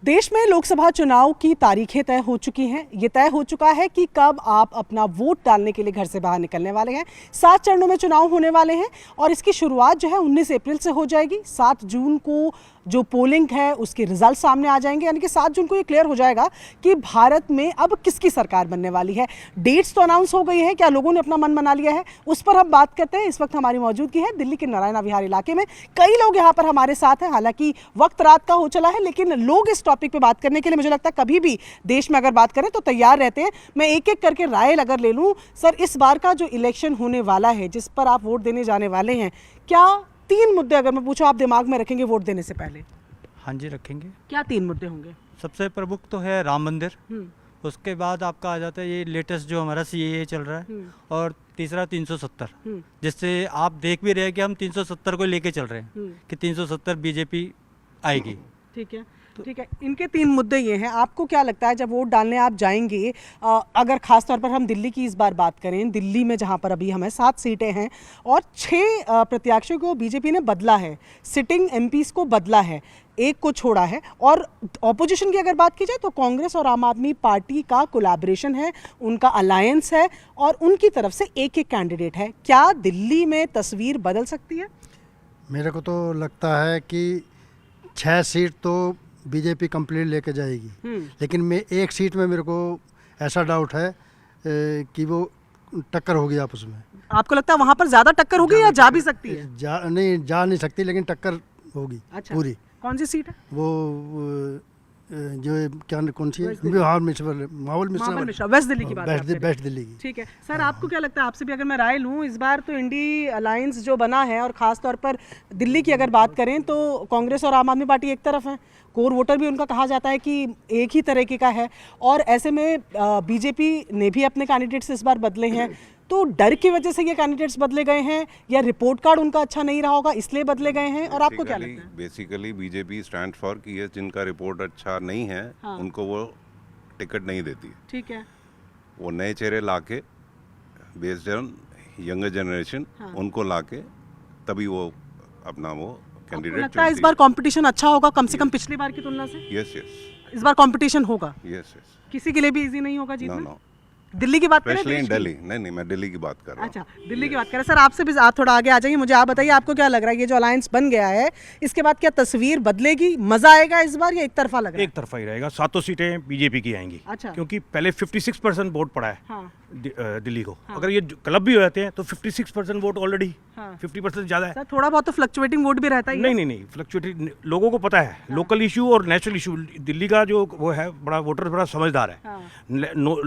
देश में लोकसभा चुनाव की तारीखें तय हो चुकी हैं। ये तय हो चुका है कि कब आप अपना वोट डालने के लिए घर से बाहर निकलने वाले हैं। 7 चरणों में चुनाव होने वाले हैं और इसकी शुरुआत जो है 19 अप्रैल से हो जाएगी। 7 जून को जो पोलिंग है उसके रिजल्ट सामने आ जाएंगे, यानी कि 7 जून को ये क्लियर हो जाएगा कि भारत में अब किसकी सरकार बनने वाली है। डेट्स तो अनाउंस हो गई है, क्या लोगों ने अपना मन बना लिया है, उस पर हम बात करते हैं। इस वक्त हमारी मौजूदगी है दिल्ली के नारायण विहार इलाके में। कई लोग यहाँ पर हमारे साथ हैं, हालांकि वक्त रात का हो चला है, लेकिन लोग इस टॉपिक पे बात करने के लिए मुझे लगता है कभी भी देश में अगर बात करें तो तैयार रहते हैं। मैं एक एक करके राय अगर ले लूँ, सर इस बार का जो इलेक्शन होने वाला है जिस पर आप वोट देने जाने वाले हैं, क्या 3 मुद्दे अगर मैं पूछूं आप दिमाग में रखेंगे वोट देने से पहले? हाँ जी, रखेंगे। क्या 3 मुद्दे होंगे? सबसे प्रमुख तो है राम मंदिर, उसके बाद आपका आ जाता है ये लेटेस्ट जो हमारा सीएए चल रहा है, और तीसरा 370, जिससे आप देख भी रहे हैं कि हम 370 को लेके चल रहे हैं कि 370 बीजेपी आएगी। ठीक है, ठीक है। इनके 3 मुद्दे ये हैं। आपको क्या लगता है जब वोट डालने आप जाएंगे, अगर खास तौर पर हम दिल्ली की इस बार बात करें, दिल्ली में जहां पर अभी हमें 7 सीटें हैं और 6 प्रत्याशियों को बीजेपी ने बदला है, सिटिंग एमपीज को बदला है, एक को छोड़ा है, और ऑपोजिशन की अगर बात की जाए तो कांग्रेस और आम आदमी पार्टी का कोलैबोरेशन है, उनका अलायंस है और उनकी तरफ से एक एक कैंडिडेट है। क्या दिल्ली में तस्वीर बदल सकती है? मेरे को तो लगता है कि 6 सीट तो बीजेपी कंप्लीट लेके जाएगी, लेकिन मैं एक सीट में मेरे को ऐसा डाउट है कि वो टक्कर होगी आपस में। आपको लगता है वहां पर ज्यादा टक्कर होगी या जा भी सकती है? जा नहीं सकती, लेकिन टक्कर होगी। अच्छा, पूरी। कौन सी सीट है वो जो क्या कौन सी है, माहौल मिश्रा, वेस्ट दिल्ली की बात है? वेस्ट दिल्ली की। ठीक है सर, आपको क्या लगता है, आपसे भी अगर मैं राय लूं, इस बार तो इंडी अलायंस जो बना है और खास तौर पर दिल्ली की अगर बात करें तो कांग्रेस और आम आदमी पार्टी एक तरफ है, कोर वोटर भी उनका कहा जाता है कि एक ही तरीके का है, और ऐसे में बीजेपी ने भी अपने कैंडिडेट्स इस बार बदले हैं। तो डर की वजह से ये कैंडिडेट्स बदले गए हैं या रिपोर्ट कार्ड उनका अच्छा नहीं रहा होगा इसलिए बदले गए हैं, और आपको क्या लगता है? बेसिकली बीजेपी स्टैंड फॉर कि ये जिनका रिपोर्ट अच्छा नहीं है, हाँ, उनको वो टिकट नहीं देती। ठीक है, वो नए चेहरे लाके बेस्ड ऑन यंगर जनरेशन, हाँ, उनको लाके तभी वो अपना वो कैंडिडेट लगता है इस बार कंपटीशन अच्छा होगा कम से कम पिछली बार की तुलना से? यस यस, इस बार कंपटीशन होगा। यस यस, किसी के लिए भी इजी नहीं होगा जीतना। नो, दिल्ली की बात करें? दिल्ली नहीं, मैं दिल्ली की बात कर रहा हूँ। अच्छा, दिल्ली की बात करें। सर आपसे भी आप थोड़ा आगे आ जाइए, मुझे आप बताइए आपको क्या लग रहा है, ये जो अलायंस बन गया है इसके बाद क्या तस्वीर बदलेगी, मजा आएगा इस बार या एक तरफा लग रहा है? एक तरफा ही रहेगा, 7 सीटें बीजेपी की आएंगी। अच्छा, क्योंकि पहले 56% वोट पड़ा है, हाँ, दिल्ली को, हाँ, अगर ये क्लब भी हो जाते हैं तो 56% वोट ऑलरेडी, हाँ, 50% ज्यादा है। सर थोड़ा बहुत तो फ्लक्चुएटिंग वोट भी रहता है। नहीं, फ्लक्चुएटिंग लोगों को पता है, लोकल इशू और नेशनल इशू, दिल्ली का जो वो है बड़ा वोटर बड़ा समझदार है,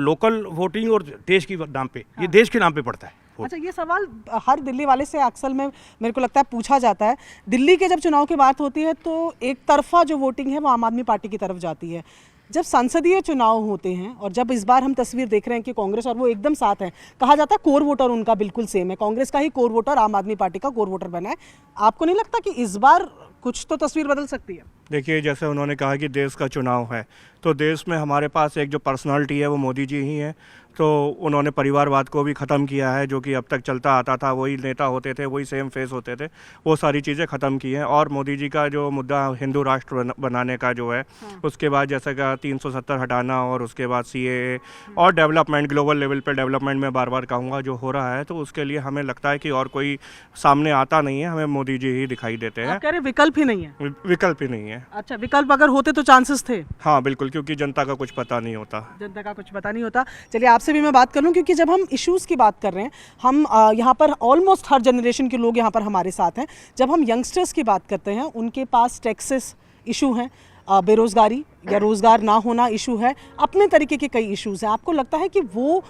लोकल वोटिंग और देश की नाम पे, ये देश के नाम पे पड़ता है। अच्छा, ये सवाल हर दिल्ली वाले से अक्सर में मेरे को लगता है पूछा जाता है, दिल्ली के जब चुनाव की बात होती है तो एक तरफा जो वोटिंग है वो आम आदमी पार्टी की तरफ जाती है। जब संसदीय चुनाव होते हैं और जब इस बार हम तस्वीर देख रहे हैं कि कांग्रेस और वो एकदम साथ हैं, कहा जाता है कोर वोटर उनका बिल्कुल सेम है, कांग्रेस का ही कोर वोटर आम आदमी पार्टी का कोर वोटर बना है। आपको नहीं लगता कि इस बार कुछ तो तस्वीर बदल सकती है? देखिए, जैसे उन्होंने कहा कि देश का चुनाव है, तो देश में हमारे पास एक जो पर्सनालिटी है वो मोदी जी ही है। तो उन्होंने परिवारवाद को भी ख़त्म किया है, जो कि अब तक चलता आता था, वही नेता होते थे, वही सेम फेस होते थे, वो सारी चीज़ें ख़त्म की हैं। और मोदी जी का जो मुद्दा हिंदू राष्ट्र बनाने का जो है, हाँ, उसके बाद जैसे कि 370 हटाना और उसके बाद सीएए और डेवलपमेंट, ग्लोबल लेवल पे डेवलपमेंट में बार बार कहूँगा जो हो रहा है, तो उसके लिए हमें लगता है कि और कोई सामने आता नहीं है, हमें मोदी जी ही दिखाई देते हैं। कह रहे विकल्प ही नहीं है? विकल्प ही नहीं है। अच्छा, विकल्प अगर होते तो चांसेस थे? हाँ बिल्कुल, क्योंकि जनता का कुछ पता नहीं होता। जनता का कुछ पता नहीं होता। चलिए आपसे भी मैं बात कर लूँ, क्योंकि जब हम इश्यूज़ की बात कर रहे हैं, हम यहाँ पर ऑलमोस्ट हर जनरेशन के लोग यहाँ पर हमारे साथ हैं। जब हम यंगस्टर्स की बात करते हैं, उनके पास टैक्सेस इशू हैं, बेरोज़गारी या रोज़गार ना होना इशू है, अपने तरीके के कई इश्यूज़ हैं। आपको लगता है कि वो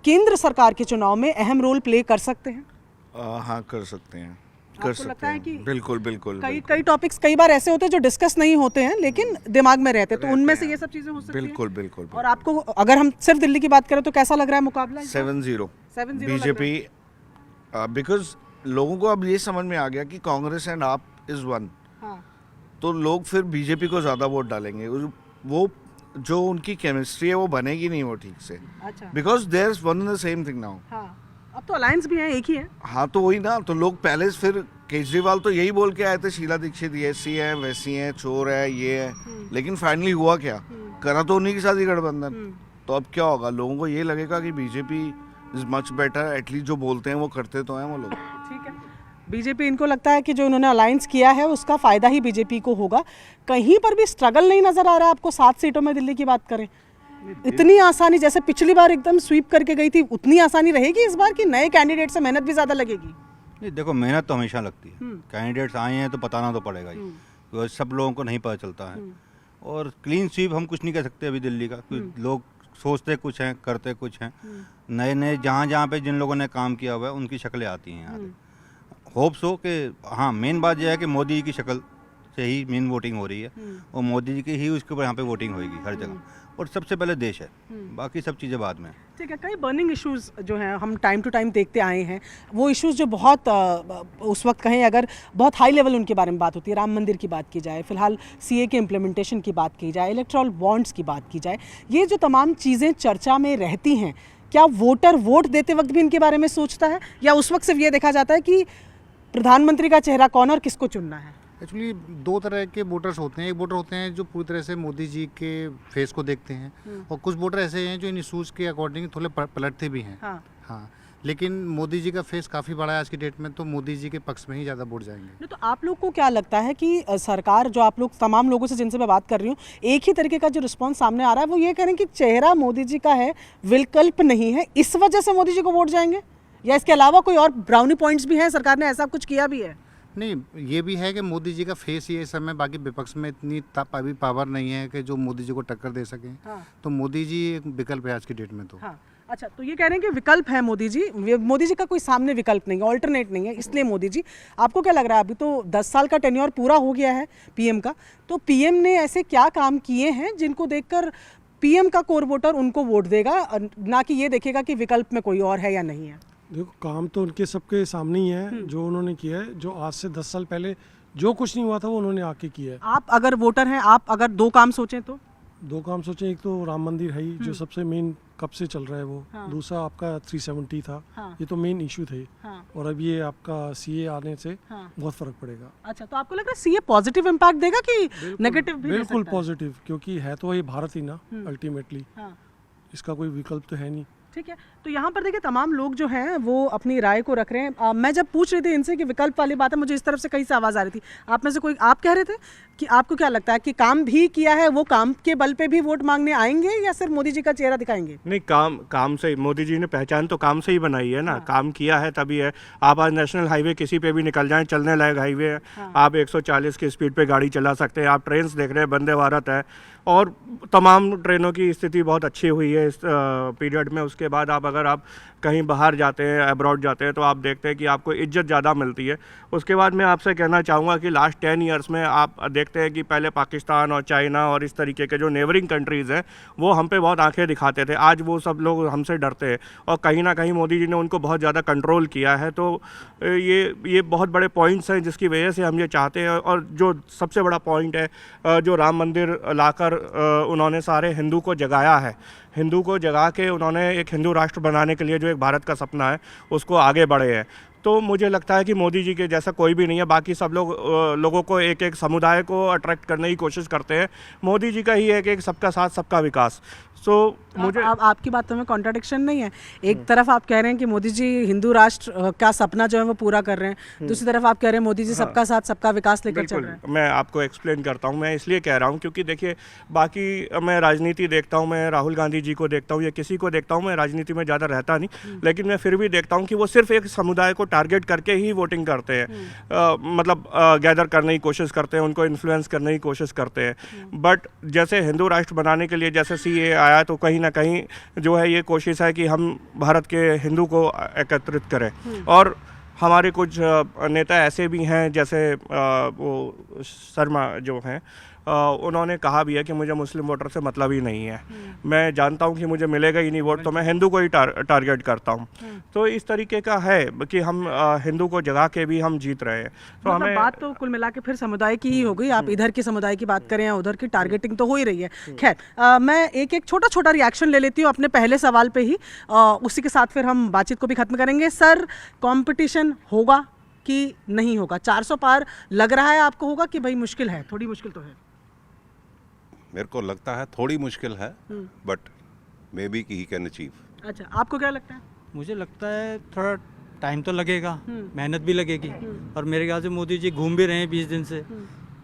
केंद्र सरकार के चुनाव में अहम रोल प्ले कर सकते हैं? हाँ, कर सकते हैं, कर सकते हैं कि बिल्कुल कई टॉपिक्स कई बार ऐसे होते हैं जो डिस्कस नहीं होते हैं लेकिन दिमाग में रहते हैं, तो उनमें से ये सब चीजें हो सकती हैं। बिल्कुल। और आपको अगर हम सिर्फ दिल्ली की बात करें तो कैसा लग रहा है मुकाबला? 7-0 बीजेपी, बिकॉज लोगों को अब ये समझ में आ गया कि कांग्रेस एंड आप इज वन, तो लोग फिर बीजेपी को ज्यादा वोट डालेंगे। वो जो उनकी केमिस्ट्री है वो बनेगी नहीं वो ठीक से, because there is one in the same thing now. अब तो अलायंस भी है, एक ही है। हाँ तो वही ना, तो लोग पहले फिर केजरीवाल तो यही बोल के आए थे शीला दीक्षित ये ऐसी है वैसी है चोर है ये है, लेकिन फाइनली हुआ क्या, करा तो उन्हीं के साथ ही गठबंधन। तो अब क्या होगा, लोगों को ये लगेगा कि BJP is much better, at least जो बोलते हैं वो करते तो हैं वो लोग। ठीक है, बीजेपी, इनको लगता है कि जो इन्होंने अलायंस किया है उसका फायदा ही बीजेपी को होगा। कहीं पर भी स्ट्रगल नहीं नजर आ रहा है आपको? 7 सीटों में दिल्ली की बात करें, इतनी आसानी जैसे पिछली बार एकदम स्वीप करके गई थी, उतनी आसानी रहेगी इस बार कि नए कैंडिडेट से मेहनत भी ज्यादा लगेगी? नहीं देखो, मेहनत तो हमेशा लगती है, कैंडिडेट्स आए हैं तो बताना तो पड़ेगा ही, क्योंकि सब लोगों को नहीं पता चलता है। और क्लीन स्वीप हम कुछ नहीं कह सकते अभी दिल्ली का, क्योंकि लोग सोचते कुछ हैं करते कुछ हैं। नए नए जहाँ पे जिन लोगों ने काम किया हुआ है उनकी शक्लें आती हैं यहाँ। होप्स हो कि हाँ, मेन बात यह है कि मोदी जी की शक्ल से ही मेन वोटिंग हो रही है और मोदी जी की ही उसके ऊपर यहाँ पे वोटिंग होगी हर जगह, और सबसे पहले देश है, बाकी सब चीज़ें बाद में। ठीक है, कई बर्निंग इश्यूज जो हैं हम टाइम टू टाइम देखते आए हैं, वो इश्यूज जो बहुत उस वक्त कहें अगर बहुत हाई लेवल उनके बारे में बात होती है, राम मंदिर की बात की जाए, फिलहाल सीए के इम्प्लीमेंटेशन की बात की जाए, इलेक्ट्रल बॉन्ड्स की बात की जाए, ये जो तमाम चीज़ें चर्चा में रहती हैं, क्या वोटर वोट देते वक्त भी इनके बारे में सोचता है, या उस वक्त सिर्फ ये देखा जाता है कि प्रधानमंत्री का चेहरा कौन और किसको चुनना है? एक्चुअली 2 तरह के वोटर्स होते हैं। एक वोटर होते हैं जो पूरी तरह से मोदी जी के फेस को देखते हैं, और कुछ वोटर ऐसे हैं जो इन इशूज़ के अकॉर्डिंग थोड़े पलटते भी हैं। हाँ, लेकिन मोदी जी का फेस काफ़ी बड़ा है आज की डेट में, तो मोदी जी के पक्ष में ही ज़्यादा वोट जाएंगे। तो आप लोग को क्या लगता है कि सरकार, जो आप लोग तमाम लोगों से जिनसे मैं बात कर रही हूँ, एक ही तरीके का जो रिस्पॉन्स सामने आ रहा है वो ये कह रहे हैं कि चेहरा मोदी जी का है, विकल्प नहीं है, इस वजह से मोदी जी को वोट जाएंगे, या इसके अलावा कोई और ब्राउनी पॉइंट्स भी हैं, सरकार ने ऐसा कुछ किया भी है? नहीं, ये भी है कि मोदी जी का फेस ये इस समय, बाकी विपक्ष में इतनी अभी पावर नहीं है कि जो मोदी जी को टक्कर दे सकें। तो मोदी जी एक विकल्प है आज की डेट में। तो अच्छा, तो ये कह रहे हैं कि विकल्प है मोदी जी का कोई सामने विकल्प नहीं है, ऑल्टरनेट नहीं है, इसलिए मोदी जी। आपको क्या लग रहा है, अभी तो 10 साल का टेन्योर पूरा हो गया है पीएम का, तो पीएम ने ऐसे क्या काम किए हैं जिनको देखकर पीएम का कोर वोटर उनको वोट देगा, ना कि ये देखेगा कि विकल्प में कोई और है या नहीं है? देखो, काम तो उनके सबके सामने ही है जो उन्होंने किया है, जो आज से 10 साल पहले जो कुछ नहीं हुआ था वो उन्होंने आके किया है। आप अगर वोटर हैं, आप अगर 2 काम सोचें तो? 2 काम सोचें, एक तो राम मंदिर है ही जो सबसे मेन कब से चल रहा है वो, दूसरा आपका 370 था, ये तो मेन इशू थे, और अब ये आपका सीए आने से बहुत फर्क पड़ेगा। अच्छा, तो आपको लग रहा है सीए पॉजिटिव इम्पैक्ट देगा कि नेगेटिव भी? बिल्कुल पॉजिटिव, क्योंकि है तो ये भारत ही ना अल्टीमेटली, इसका कोई विकल्प तो है नहीं। ठीक है, तो यहाँ पर देखिए तमाम लोग जो हैं वो अपनी राय को रख रहे हैं। मैं जब पूछ रही थी इनसे कि विकल्प वाली बात है, मुझे इस तरफ से कहीं से आवाज़ आ रही थी, आप में से कोई आप कह रहे थे कि आपको क्या लगता है कि काम भी किया है, वो काम के बल पे भी वोट मांगने आएंगे या सिर्फ मोदी जी का चेहरा दिखाएंगे? नहीं, काम से मोदी जी ने पहचान तो काम से ही बनाई है ना। काम किया है तभी है। आप आज नेशनल हाईवे किसी पे भी निकल जाएं, चलने लायक हाईवे है, आप 140 की स्पीड पे गाड़ी चला सकते हैं। आप ट्रेन देख रहे हैं, वंदे भारत है, और तमाम ट्रेनों की स्थिति बहुत अच्छी हुई है इस पीरियड में। उसके बाद अगर आप कहीं बाहर जाते हैं, अब्रॉड जाते हैं, तो आप देखते हैं कि आपको इज्जत ज़्यादा मिलती है। उसके बाद मैं आपसे कहना चाहूँगा कि लास्ट 10 ईयर्स में आप देखते हैं कि पहले पाकिस्तान और चाइना और इस तरीके के जो नेबरिंग कंट्रीज़ हैं वो हम पे बहुत आंखें दिखाते थे, आज वो सब लोग हमसे डरते हैं, और कहीं ना कहीं मोदी जी ने उनको बहुत ज़्यादा कंट्रोल किया है। तो ये बहुत बड़े पॉइंट्स हैं जिसकी वजह से हम ये चाहते हैं। और जो सबसे बड़ा पॉइंट है, जो राम मंदिर लाकर उन्होंने सारे हिंदू को जगाया है, हिंदू को जगा के उन्होंने एक हिंदू राष्ट्र बनाने के लिए जो एक भारत का सपना है उसको आगे बढ़े हैं। तो मुझे लगता है कि मोदी जी के जैसा कोई भी नहीं है। बाकी सब लोगों को एक एक समुदाय को अट्रैक्ट करने की कोशिश करते हैं, मोदी जी का ही है कि एक सबका साथ सबका विकास। सो मुझे आपकी बातों में कॉन्ट्राडिक्शन नहीं है। एक तरफ आप कह रहे हैं कि मोदी जी हिंदू राष्ट्र का सपना जो है वो पूरा कर रहे हैं, दूसरी तरफ आप कह रहे हैं मोदी जी सबका साथ सबका विकास लेकर चल रहे हैं। मैं आपको एक्सप्लेन करता हूँ। मैं इसलिए कह रहा हूँ क्योंकि देखिए, बाकी मैं राजनीति देखता हूँ, मैं राहुल गांधी जी को देखता हूँ या किसी को देखता हूँ, मैं राजनीति में ज़्यादा रहता नहीं, लेकिन मैं फिर भी देखता हूँ कि वो सिर्फ एक समुदाय को टारगेट करके ही वोटिंग करते हैं, मतलब गैदर करने की कोशिश करते हैं, उनको इन्फ्लुएंस करने की कोशिश करते हैं। बट जैसे हिंदू राष्ट्र बनाने के लिए जैसे सीए आया, तो कहीं ना कहीं जो है ये कोशिश है कि हम भारत के हिंदू को एकत्रित करें। और हमारे कुछ नेता ऐसे भी हैं, जैसे वो शर्मा जो हैं, उन्होंने कहा भी है कि मुझे मुस्लिम वोटर से मतलब ही नहीं है, मैं जानता हूँ कि मुझे मिलेगा ही नहीं वोट, तो मैं हिंदू को ही टारगेट करता हूँ। तो इस तरीके का है कि हम हिंदू को जगा के भी हम जीत रहे हैं। तो मतलब हमें बात तो कुल मिला के फिर समुदाय की ही हो गई। आप इधर की समुदाय की बात करें या उधर की, टारगेटिंग तो हो ही रही है। खैर मैं एक एक छोटा छोटा रिएक्शन ले लेती हूँ अपने पहले सवाल पे ही, उसी के साथ फिर हम बातचीत को भी खत्म करेंगे। सर, कंपटीशन होगा कि नहीं होगा? 400 पार लग रहा है आपको होगा कि भाई मुश्किल है? थोड़ी मुश्किल तो है। मेरे को लगता है थोड़ी मुश्किल है, but may be he can achieve. अच्छा, आपको क्या लगता है? मुझे लगता है थोड़ा टाइम तो लगेगा, मेहनत भी लगेगी, और मेरे ख्याल से मोदी जी घूम भी रहे हैं 20 दिन से,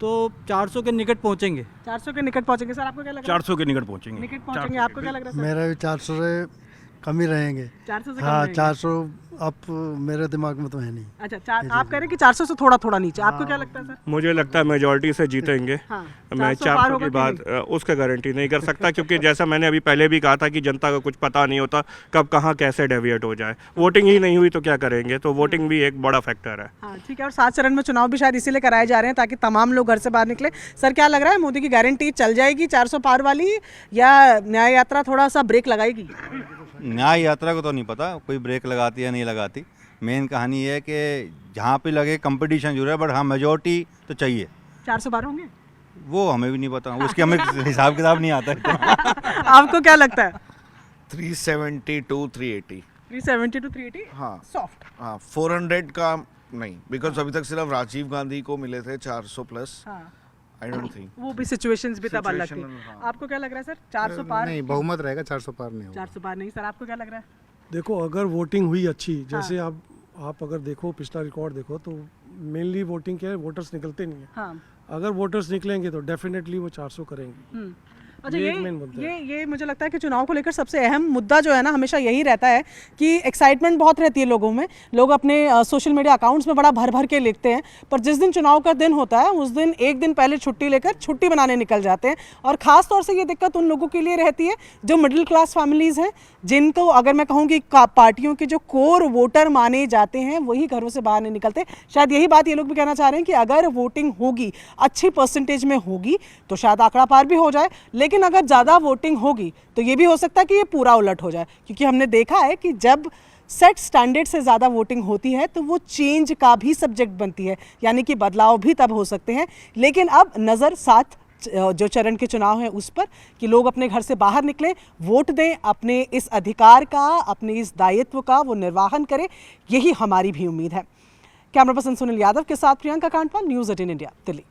तो 400 के निकट पहुंचेंगे। 400 के निकट पहुंचेंगे। सर, आपको क्या लग रहा है? 400 के निकट पहुँचेंगे। निकट पहुंचेंगे, आपको क्या लग रहा है सर? मेरा भी 400 से कम ही रहेंगे। 400 से कम हाँ, रहेंगे? 400 अब मेरे दिमाग में तो है नहीं। अच्छा, आप कह रहे हैं कि 400 से थोड़ा थोड़ा नीचे। आपको क्या लगता है सर? मुझे लगता है मेजॉरिटी से जीतेंगे। हाँ, मैं 400 पार 400 होगा की कि बात उसका गारंटी नहीं कर सकता, क्योंकि जैसा मैंने अभी पहले भी कहा था कि जनता को कुछ पता नहीं होता कब कहाँ कैसे डेविएट हो जाए। वोटिंग ही नहीं हुई तो क्या करेंगे, तो वोटिंग भी एक बड़ा फैक्टर है। हाँ, ठीक है। और 7 चरण में चुनाव भी शायद इसीलिए कराए जा रहे हैं ताकि तमाम लोग घर से बाहर निकले। सर, क्या लग रहा है, मोदी की गारंटी चल जाएगी 400 पार वाली, या न्याय यात्रा थोड़ा सा ब्रेक लगाएगी? न्याय यात्रा को तो नहीं पता कोई ब्रेक लगाती या नहीं लगाती। मेन कहानी ये है कि जहाँ पे लगे कंपटीशन जरूर है, बट हाँ मेजोरिटी तो चाहिए। 400 पार होंगे? वो हमें भी नहीं पता, उसके हमें हिसाब किताब नहीं आता है। आपको क्या लगता है? 370 to 380। 370 to 380? हाँ सॉफ्ट। हाँ, 400 का नहीं, बिकॉज अभी तक सिर्फ राजीव गांधी को मिले थे 400 प्लस। हाँ, आई डोंट थिंक वो भी सिचुएशंस भी तब अलग थी। Situational, हाँ। आपको क्या लग रहा है सर? 400 पार? नहीं, बहुमत रहेगा, 400 पार नहीं होगा। 400 पार नहीं। सर, आपको क्या लग रहा है? देखो, अगर वोटिंग हुई अच्छी, जैसे आप अगर देखो पिछला रिकॉर्ड देखो, तो मेनली वोटिंग क्या है, वोटर्स निकलते नहीं है। हाँ। अगर वोटर्स निकलेंगे तो डेफिनेटली वो 400 करेंगे। अच्छा, ये एक main मुद्दा ये मुझे लगता है कि चुनाव को लेकर सबसे अहम मुद्दा जो है ना, हमेशा यही रहता है कि एक्साइटमेंट बहुत रहती है लोगों में। लोग अपने सोशल मीडिया अकाउंट्स में बड़ा भर भर के लिखते हैं, पर जिस दिन चुनाव का दिन होता है उस दिन एक दिन पहले छुट्टी लेकर छुट्टी बनाने निकल जाते हैं। और ख़ास तौर से ये दिक्कत उन लोगों के लिए रहती है जो मिडिल क्लास फैमिलीज़ हैं, जिनको अगर मैं कहूँ कि पार्टियों के जो कोर वोटर माने जाते हैं वही घरों से बाहर नहीं निकलते। शायद यही बात ये लोग भी कहना चाह रहे हैं कि अगर वोटिंग होगी, अच्छी परसेंटेज में होगी, तो शायद आंकड़ा पार भी हो जाए, लेकिन अगर ज़्यादा वोटिंग होगी तो ये भी हो सकता है कि ये पूरा उलट हो जाए। क्योंकि हमने देखा है कि जब सेट स्टैंडर्ड से ज़्यादा वोटिंग होती है तो वो चेंज का भी सब्जेक्ट बनती है, यानी कि बदलाव भी तब हो सकते हैं। लेकिन अब नज़र 7 जो चरण के चुनाव है उस पर कि लोग अपने घर से बाहर निकलें, वोट दें, अपने इस अधिकार का, अपने इस दायित्व का वो निर्वाहन करें, यही हमारी भी उम्मीद है। कैमरा पर्सन सुनील यादव के साथ प्रियंका कांडपाल, न्यूज़ 18 इंडिया, दिल्ली।